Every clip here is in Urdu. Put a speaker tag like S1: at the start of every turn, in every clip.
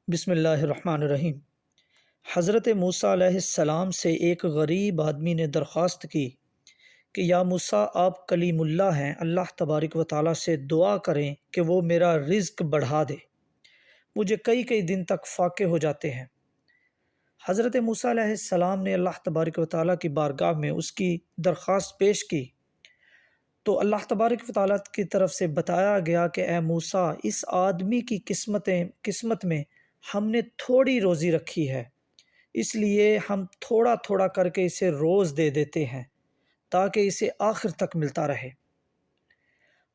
S1: بسم اللہ الرحمن الرحیم۔ حضرت موسیٰ علیہ السلام سے ایک غریب آدمی نے درخواست کی کہ یا موسیٰ، آپ کلیم اللہ ہیں، اللہ تبارک و تعالیٰ سے دعا کریں کہ وہ میرا رزق بڑھا دے، مجھے کئی دن تک فاقے ہو جاتے ہیں۔ حضرت موسیٰ علیہ السلام نے اللہ تبارک و تعالیٰ کی بارگاہ میں اس کی درخواست پیش کی تو اللہ تبارک و تعالیٰ کی طرف سے بتایا گیا کہ اے موسیٰ، اس آدمی کی قسمت میں ہم نے تھوڑی روزی رکھی ہے، اس لیے ہم تھوڑا تھوڑا کر کے اسے روز دے دیتے ہیں تاکہ اسے آخر تک ملتا رہے۔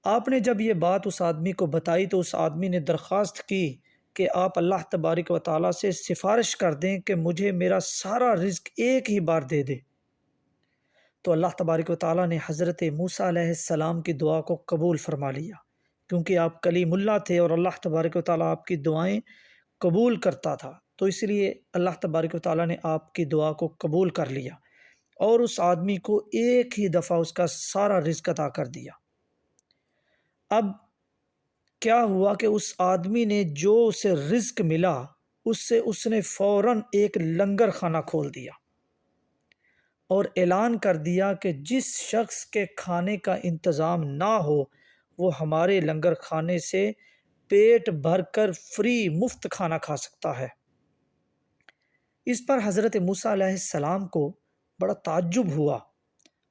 S1: آپ نے جب یہ بات اس آدمی کو بتائی تو اس آدمی نے درخواست کی کہ آپ اللہ تبارک و تعالیٰ سے سفارش کر دیں کہ مجھے میرا سارا رزق ایک ہی بار دے دے۔ تو اللہ تبارک و تعالیٰ نے حضرت موسیٰ علیہ السلام کی دعا کو قبول فرما لیا، کیونکہ آپ کلیم اللہ تھے اور اللہ تبارک و تعالیٰ آپ کی دعائیں قبول کرتا تھا، تو اس لیے اللہ تبارک و تعالیٰ نے آپ کی دعا کو قبول کر لیا اور اس آدمی کو ایک ہی دفعہ اس کا سارا رزق عطا کر دیا۔ اب کیا ہوا کہ اس آدمی نے جو اسے رزق ملا اس نے فوراً ایک لنگر خانہ کھول دیا اور اعلان کر دیا کہ جس شخص کے کھانے کا انتظام نہ ہو وہ ہمارے لنگر خانے سے پیٹ بھر کر فری مفت کھانا کھا سکتا ہے۔ اس پر حضرت موسیٰ علیہ السلام کو بڑا تعجب ہوا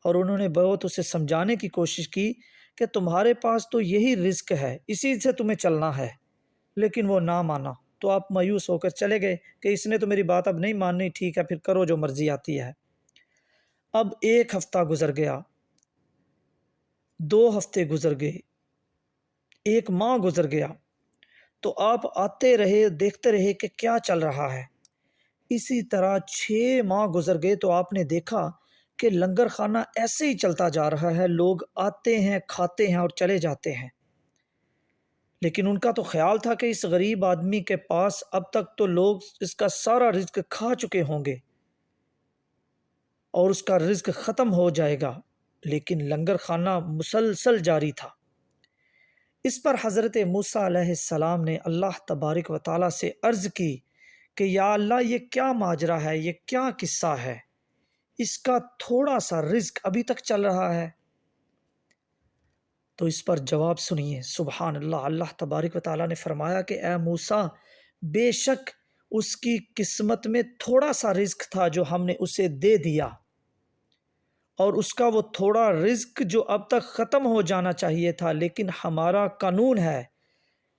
S1: اور انہوں نے بہت اسے سمجھانے کی کوشش کی کہ تمہارے پاس تو یہی رزق ہے، اسی سے تمہیں چلنا ہے، لیکن وہ نہ مانا۔ تو آپ مایوس ہو کر چلے گئے کہ اس نے تو میری بات اب نہیں ماننی، ٹھیک ہے پھر کرو جو مرضی آتی ہے۔ اب ایک ہفتہ گزر گیا، 2 ہفتے گزر گئے، 1 ماہ گزر گیا، تو آپ آتے رہے، دیکھتے رہے کہ کیا چل رہا ہے۔ اسی طرح 6 ماہ گزر گئے تو آپ نے دیکھا کہ لنگر خانہ ایسے ہی چلتا جا رہا ہے، لوگ آتے ہیں، کھاتے ہیں اور چلے جاتے ہیں۔ لیکن ان کا تو خیال تھا کہ اس غریب آدمی کے پاس اب تک تو لوگ اس کا سارا رزق کھا چکے ہوں گے اور اس کا رزق ختم ہو جائے گا، لیکن لنگر خانہ مسلسل جاری تھا۔ اس پر حضرت موسیٰ علیہ السلام نے اللہ تبارک و تعالیٰ سے عرض کی کہ یا اللہ، یہ کیا ماجرا ہے، یہ کیا قصہ ہے، اس کا تھوڑا سا رزق ابھی تک چل رہا ہے۔ تو اس پر جواب سنیے، سبحان اللہ۔ اللہ تبارک و تعالیٰ نے فرمایا کہ اے موسیٰ، بے شک اس کی قسمت میں تھوڑا سا رزق تھا جو ہم نے اسے دے دیا، اور اس کا وہ تھوڑا رزق جو اب تک ختم ہو جانا چاہیے تھا، لیکن ہمارا قانون ہے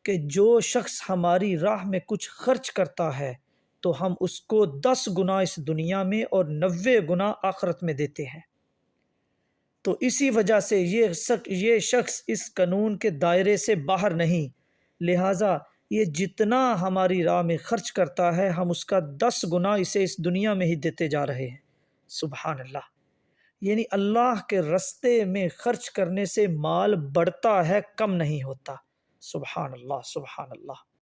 S1: کہ جو شخص ہماری راہ میں کچھ خرچ کرتا ہے تو ہم اس کو 10 گنا اس دنیا میں اور 90 گنا آخرت میں دیتے ہیں۔ تو اسی وجہ سے یہ شخص اس قانون کے دائرے سے باہر نہیں، لہٰذا یہ جتنا ہماری راہ میں خرچ کرتا ہے ہم اس کا 10 گنا اسے اس دنیا میں ہی دیتے جا رہے ہیں۔ سبحان اللہ۔ یعنی اللہ کے رستے میں خرچ کرنے سے مال بڑھتا ہے، کم نہیں ہوتا۔ سبحان اللہ، سبحان اللہ۔